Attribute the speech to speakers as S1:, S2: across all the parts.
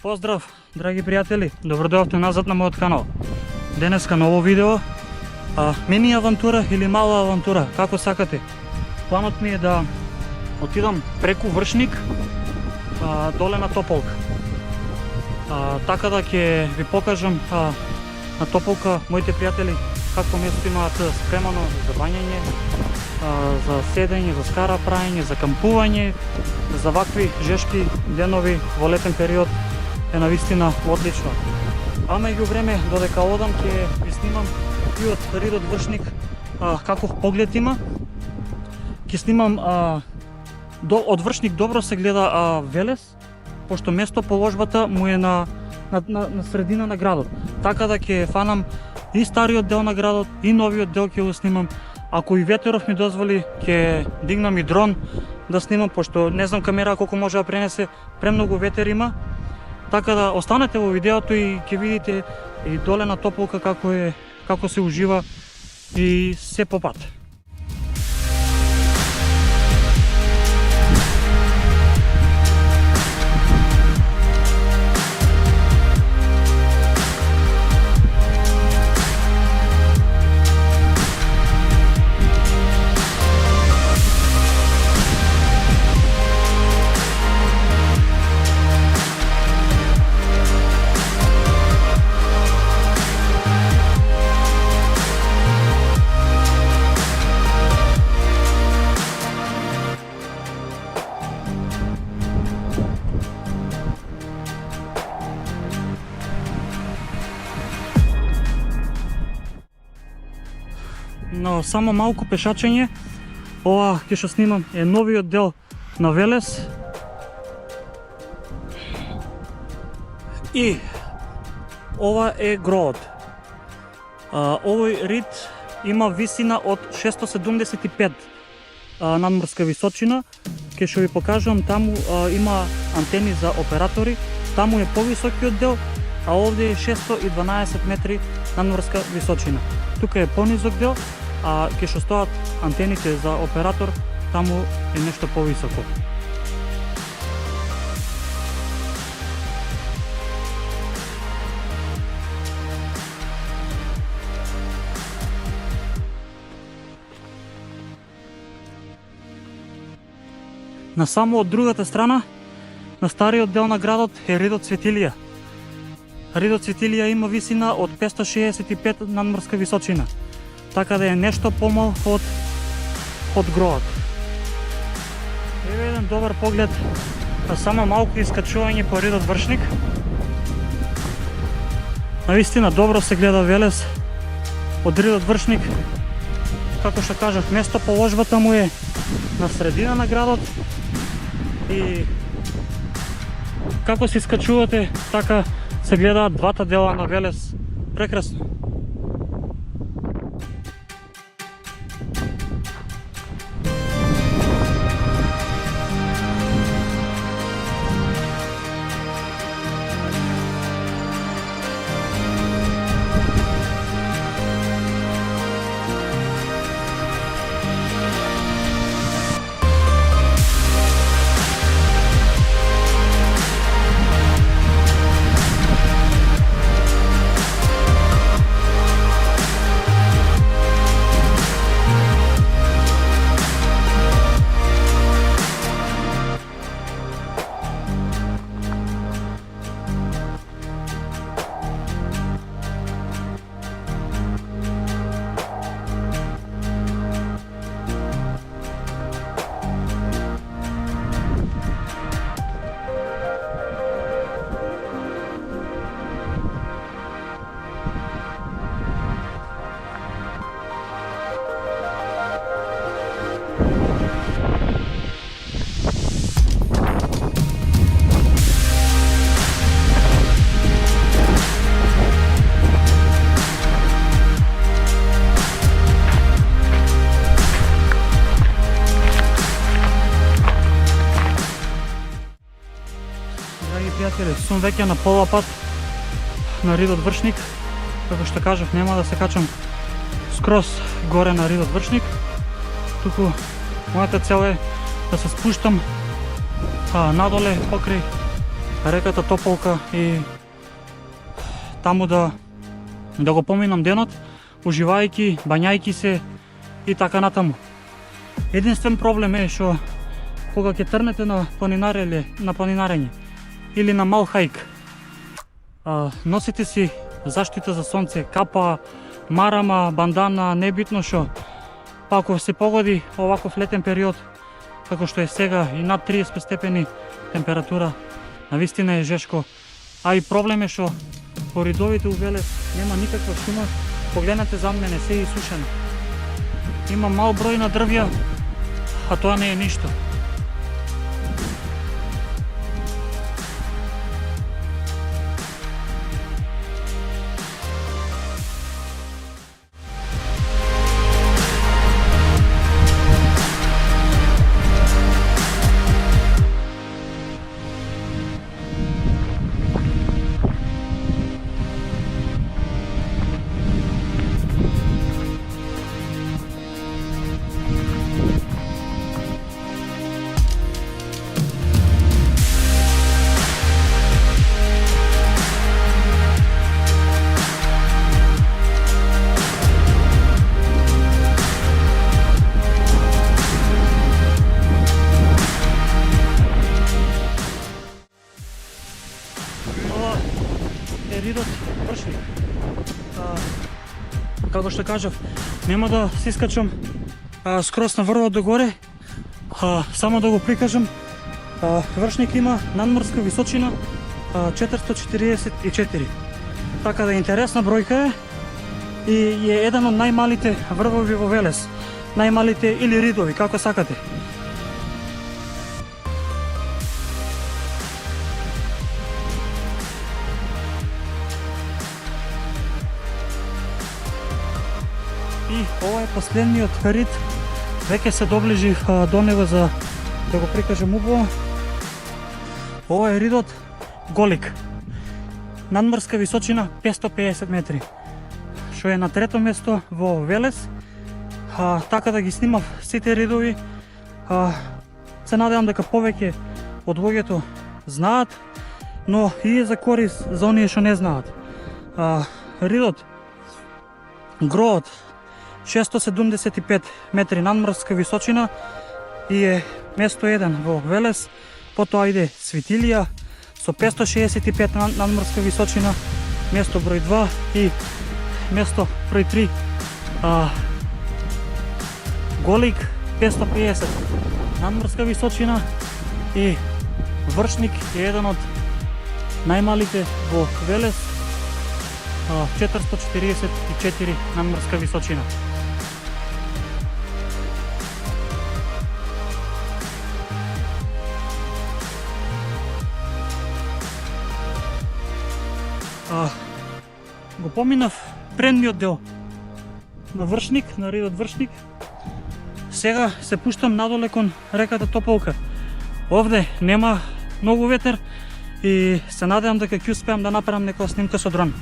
S1: Поздрав, драги пријатели, добродојавте назад на мојот канал. Денеска ново видео, мини авантура или мала авантура, како сакате. Планот ми е да отидам преку Вршник, доле на Тополка. Така да ќе ви покажам на Тополка моите пријатели какво место имаат спремано за бањање, за седење, за скара праење, за кампување, за вакви жешки денови во летен период. Е навистина одлично. А меѓу време, додека одам, ќе ви снимам и од ридот Вршник каков поглед има. Ќе снимам од Вршник добро се гледа Велес, пошто место положбата му е на средина на градот. Така да ќе фанам и стариот дел на градот, и новиот дел ќе го снимам. Ако и ветеров ми дозволи, ќе дигнам и дрон да снимам, пошто не знам камера колку може да пренесе, премногу ветер има. Така да останете во видеото и ќе видите и доле на Тополка како се ужива и се по пат. Но само малку пешачење. Ова ќе што снимам е новиот дел на Велес. И ова е грот. Овој рид има висина од 675 надморска височина. Ке што ви покажам, таму има антени за оператори. Таму е повисокиот дел, а овде е 612 метри надморска височина. Тука е понизок дел, а ке што стоат антените за оператор, таму е нешто повисоко. На само од другата страна, на стариот дел на градот е ридот Цветилија. Ридот Цветилија има висина од 565 надморска височина. Така да е нешто помал од гроот. Еве еден добар поглед на само малку искачување по ридот Вршник. Навистина добро се гледа Велес од ридот Вршник. Како што кажав, место положбата му е на средина на градот и како се искачувате, така се гледаат двата дела на Велес. Прекрасно. пријатели, сум веќе на пола пат на Ридот Вршник. Како што кажав, нема да се качам скроз горе на Ридот Вршник, туку мојата цел е да се спуштам надоле покрај реката Тополка и таму да го поминам денот, уживајќи, бањајќи се и така натаму. Единствен проблем е што кога ќе трнете на планинарење или на мал хајк, носите си заштита за сонце, капа, марама, бандана, небитно што, па ако се погоди оваков летен период, како што е сега и над 30 степени температура, навистина е жешко. А и проблем е што по ридовите у Велес нема никаква шума, погледнете зад мене, се е исушено. Има мал број на дрвја, а тоа не е ништо. Ридот Вршник. Како што кажав, нема да се искачам скроз на врвот до горе, само да го прикажам. Вршник има надморска височина 444. Така да интересна бројка е и е еден од најмалите врвови во Велес. Најмалите или ридови, како сакате. И ова е последниот рид, веќе се доближив до него за да го прикажам убаво. Ова е ридот Голик. Надморска височина 550 метри, што е на трето место во Велес. Така да ги снимав сите ридови. Се надевам дека повеќе од луѓето знаат, но и е за корис за оние што не знаат. Ридот Гроот 675 метри надморска височина и е место 1 во Велес. Потоа иде Свитилија со 565 надморска височина, место број 2 и место број 3 Голик 550 надморска височина и Вршник е еден од најмалите во Велес, 444 надморска височина. Го поминав предниот дел на Вршник, на ридот Вршник. Сега се пуштам надоле кон реката Тополка. Овде нема многу ветер и се надевам дека ќе успеам да направам некоја снимка со дрон.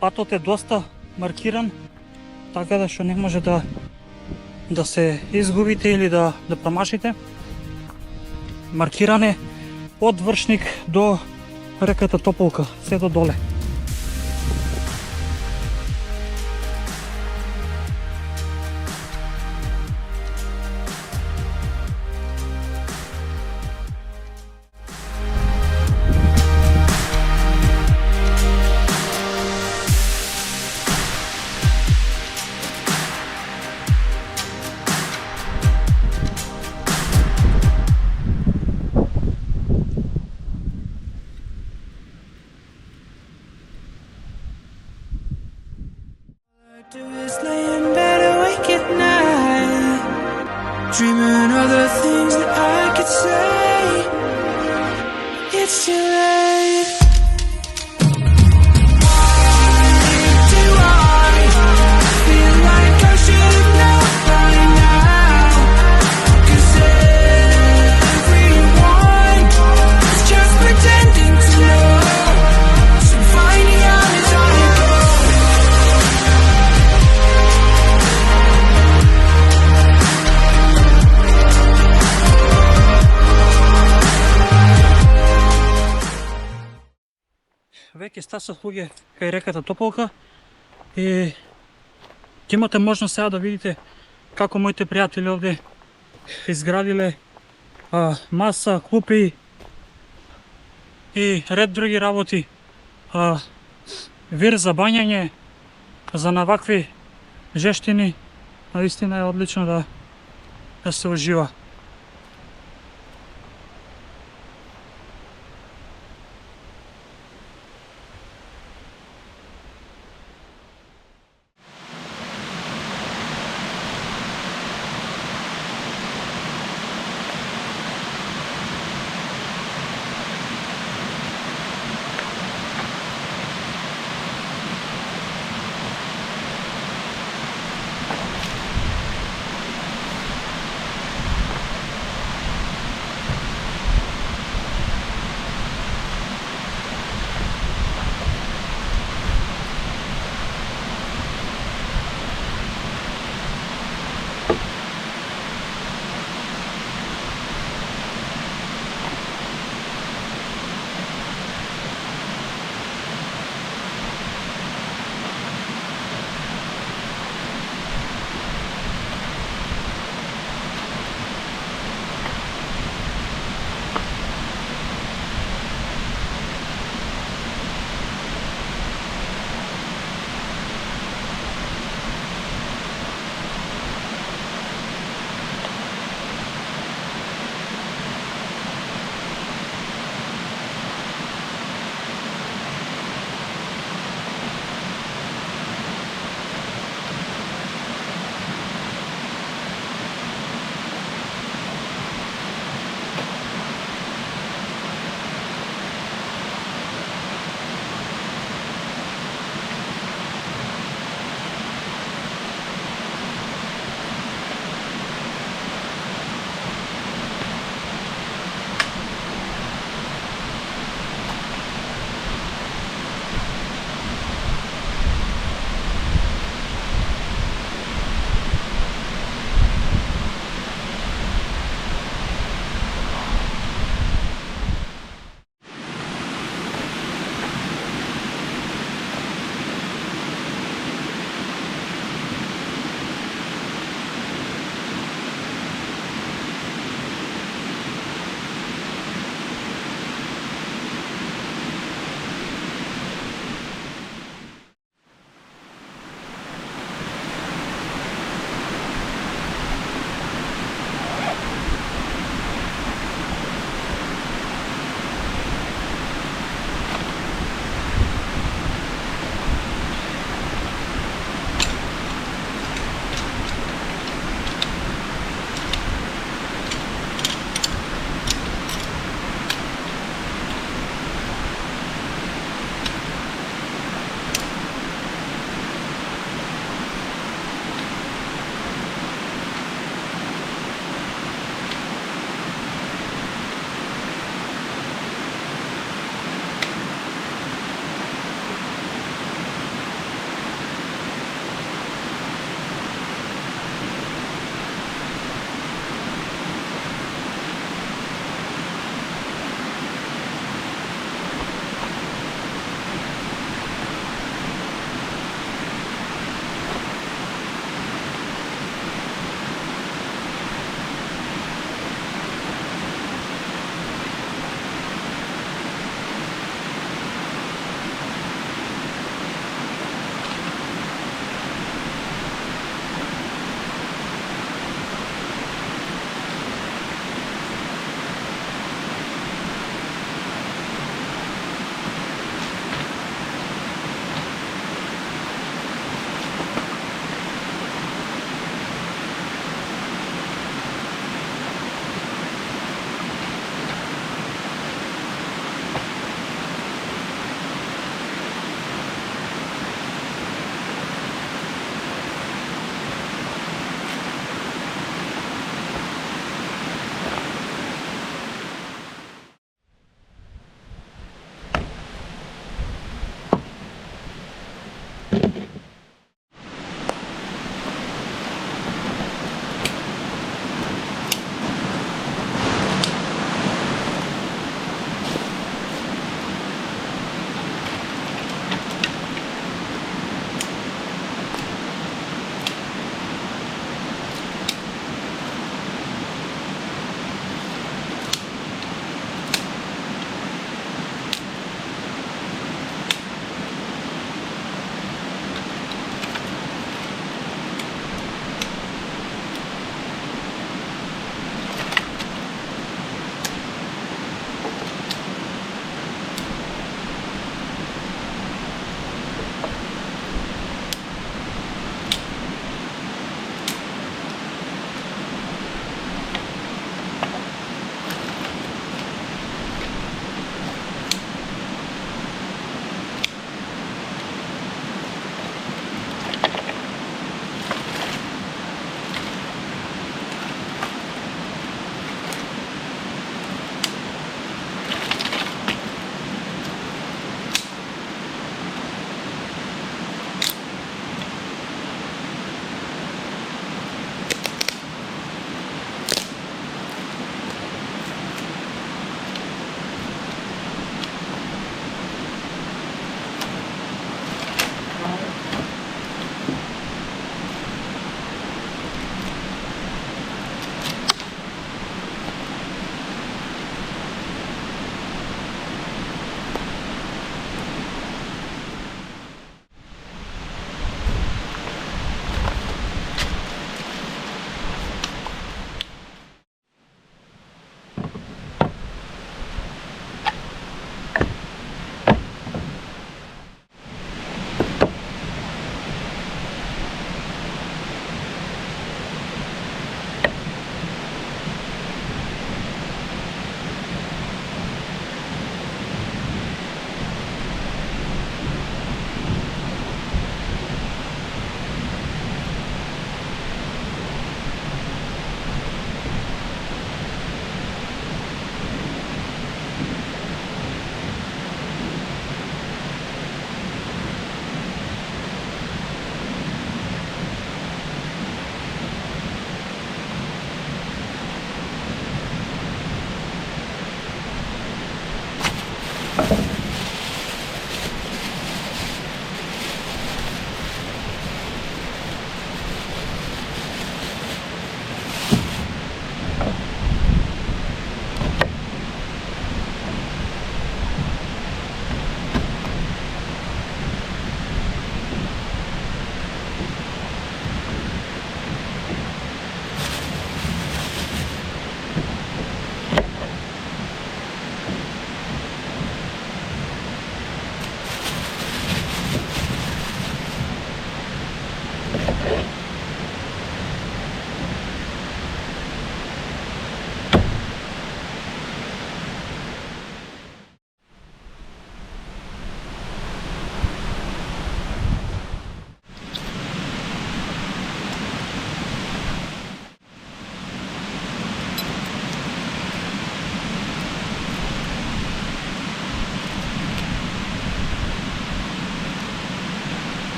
S1: Патот е доста маркиран, така да што не може да се изгубите или да промашите. Маркиран е од Вршник до реката Тополка, се до доле.
S2: Dreaming of the things that I could say. It's too late. Why do I feel like I should have known by now? 'Cause everyone is just pretending to know. So I'm finding out as I go.
S1: Веќе стасав луѓе кај реката Тополка и ќе имате можност сега да видите како моите пријатели овде изградиле маса, клупи и ред други работи. Вир за бањање, за на вакви жештини, наистина е одлично да се ужива.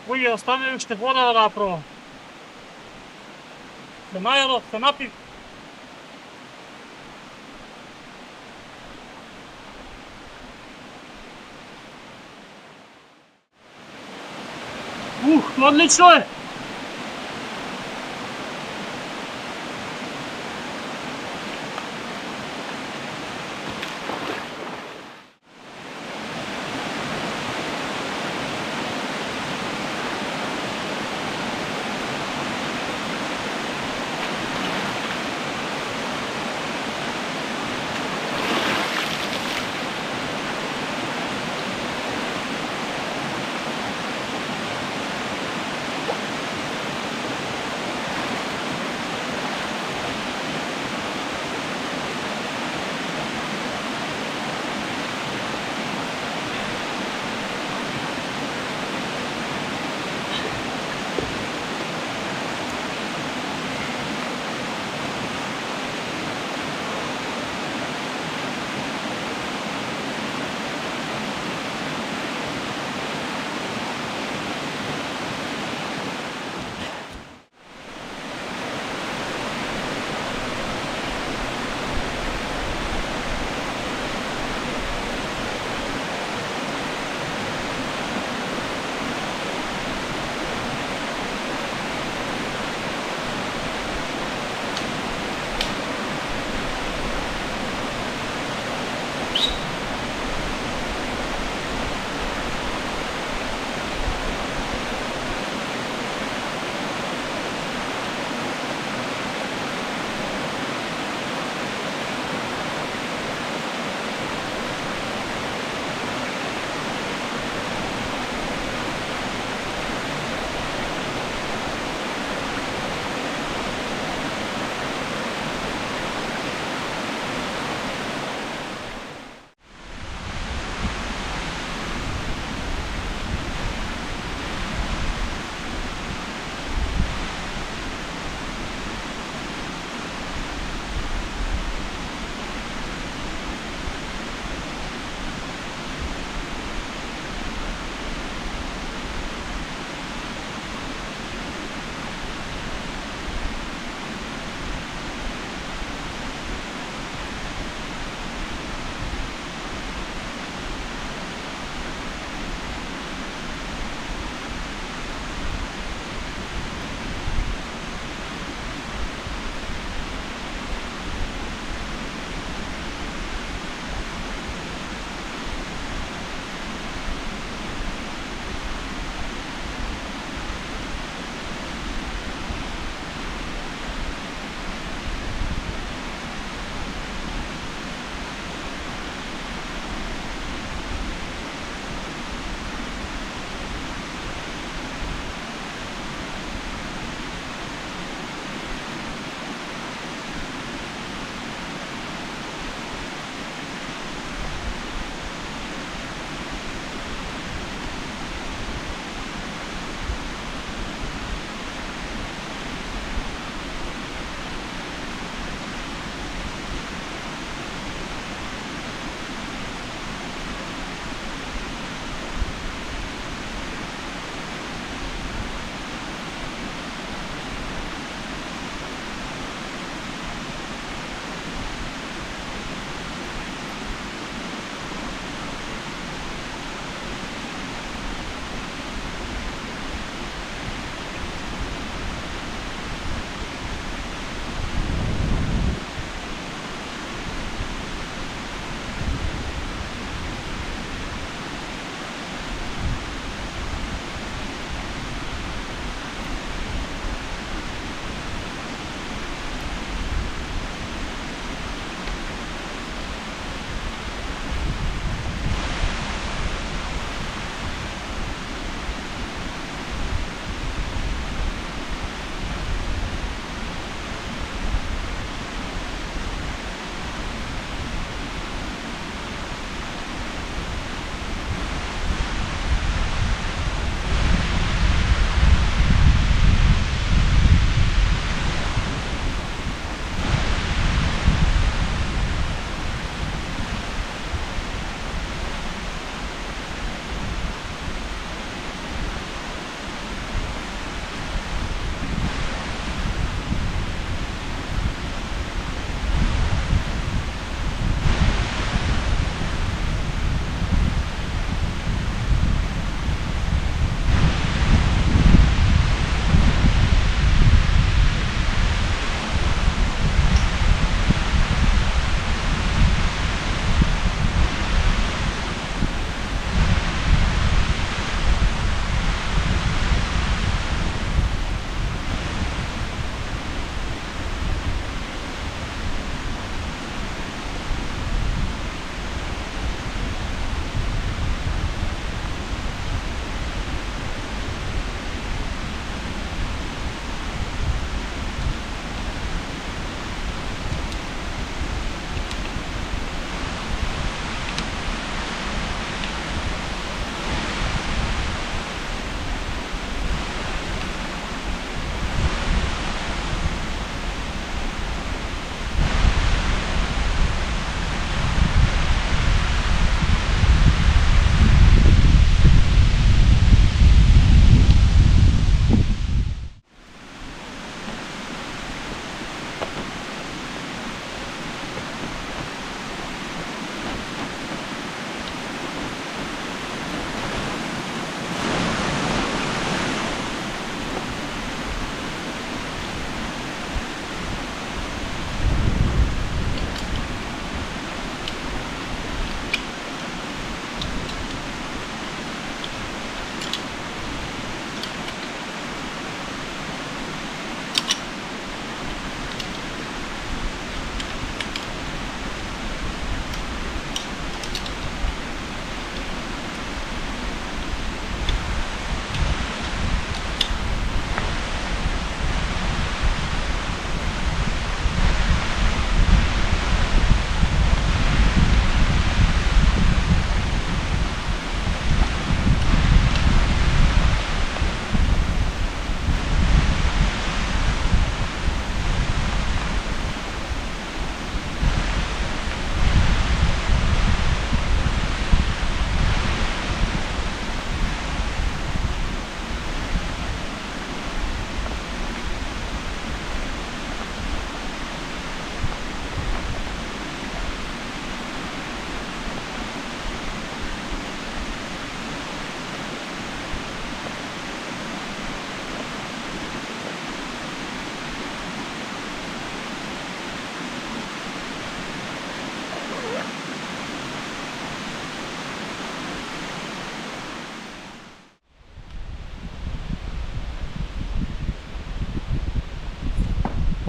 S1: Кој ја остави уште вода да ја пробам. Се најадов, се напив. Одлично е!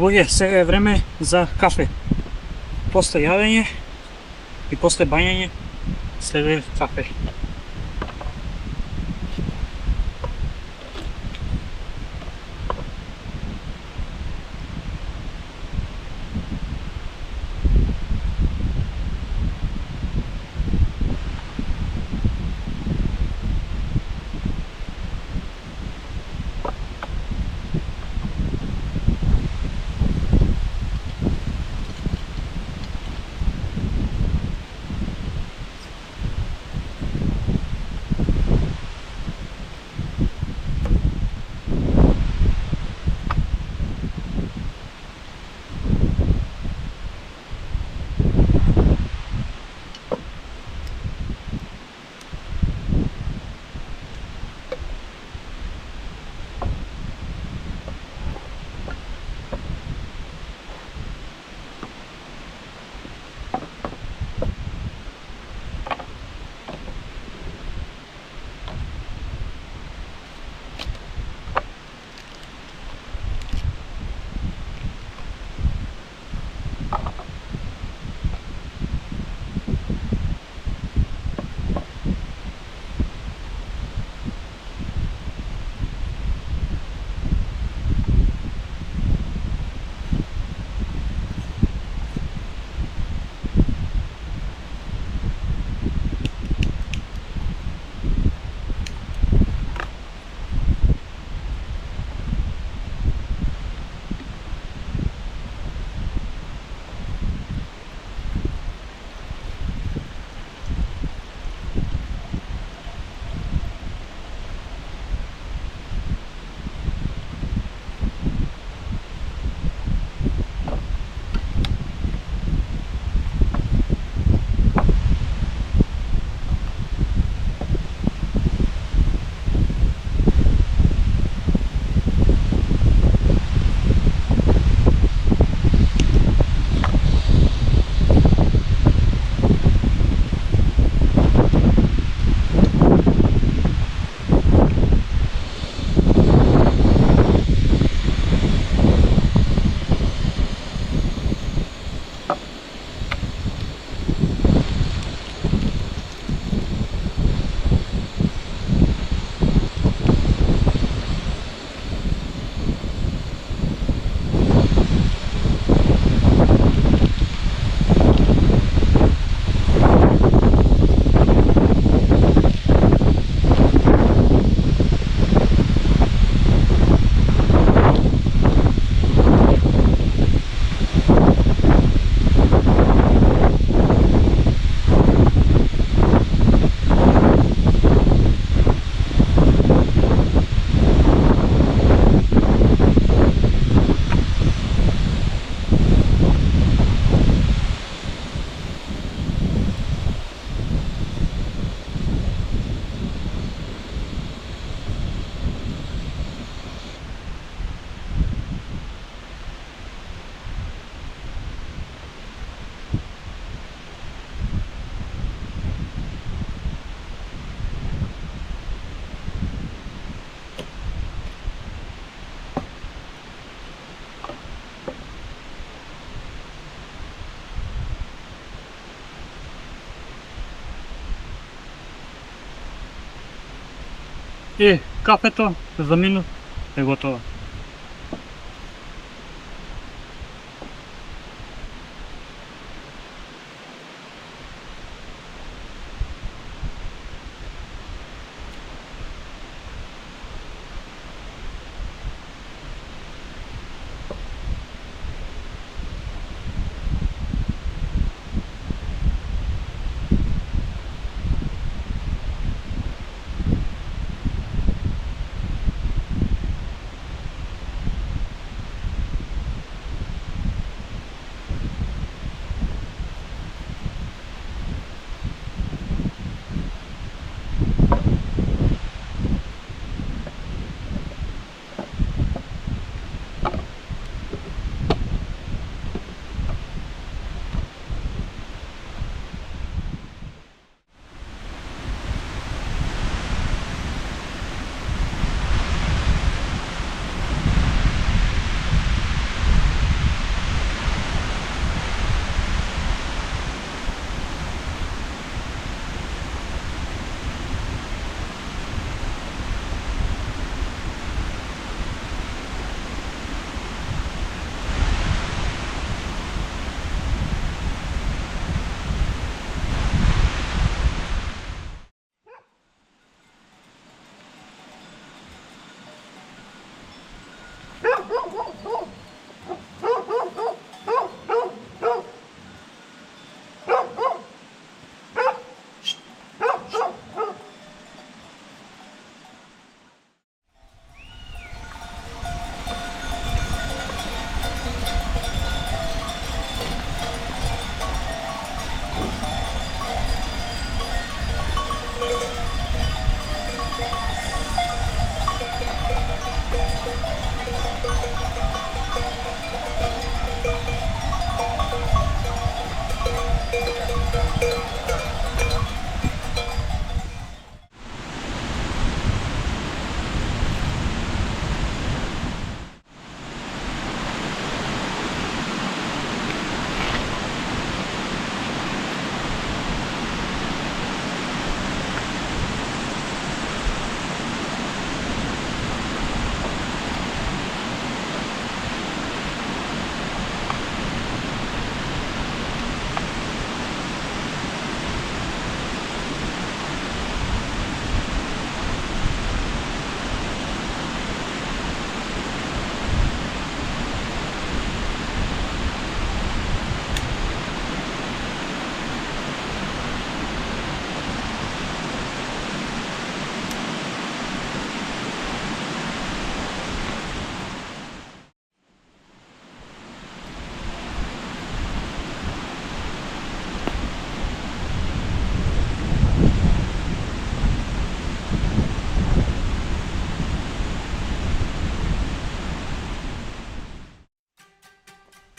S1: Луѓе, сега е време за кафе. После јадење и после бањење следи кафе. И кафето за минут е готово.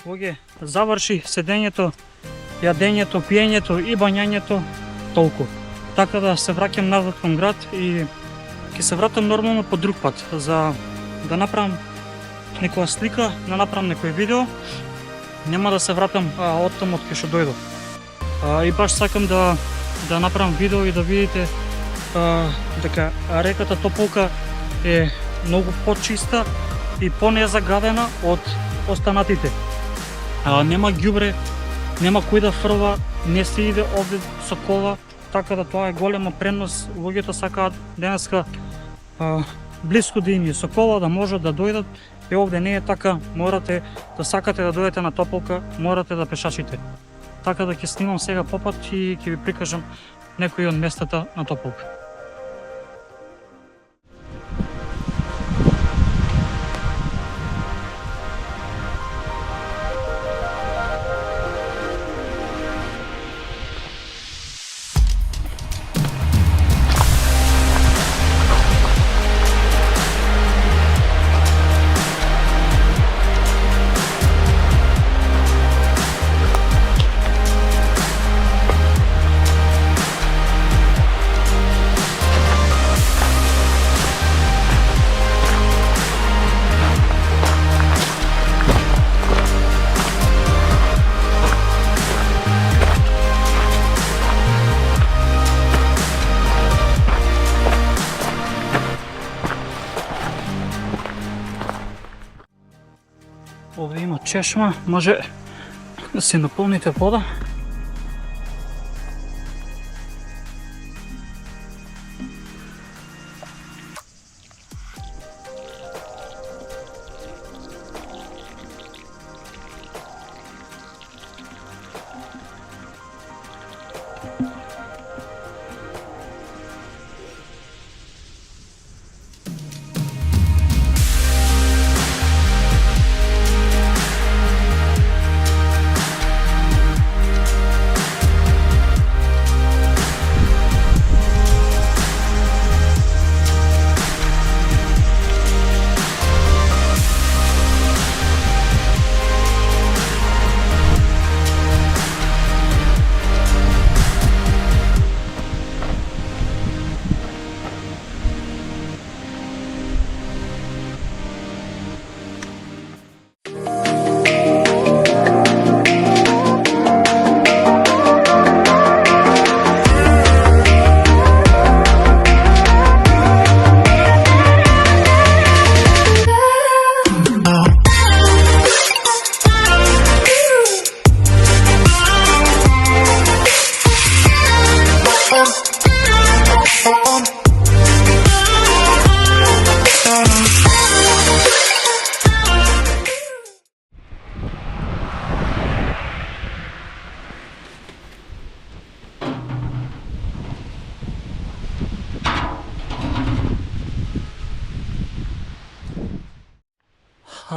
S1: Луѓе, заврши седењето, јадењето, пиењето и бањањето толку. Така да се враќам назад кон град и ќе се вратам нормално по друг пат за да направам некоја слика, да направам некој видео. Нема да се вратам од таму од кај што дојдов. И баш сакам да направам видео и да видите дека реката Тополка е многу почиста и понезагадена од останатите. Нема ѓубре, нема кој да фрла, не се иде овде со кола, така да тоа е голема предност. Луѓето сакаат денеска блиску да им е со кола, да можат да дојдат. И овде не е така, морате да сакате да дојдете на Тополка, морате да пешачите. Така да ќе снимам сега попат и ќе ви прикажам некои од местата на Тополка. Овде има чешма, може да се наполните вода.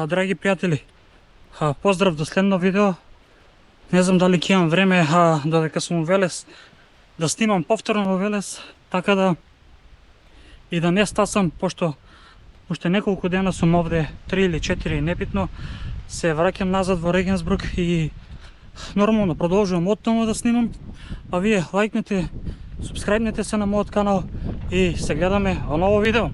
S1: Драги пријатели, поздрав до следно видео. Не знам дали ќе имам време додека сум во Велес да снимам повторно во Велес, така да и да не стасам, пошто уште неколку дена сум овде, 3 или 4, небитно. Се враќам назад во Регенсбург и нормално продолжувам оттаму да снимам. А вие лајкнете, субскрајбнете се на мојот канал и се гледаме во ново видео.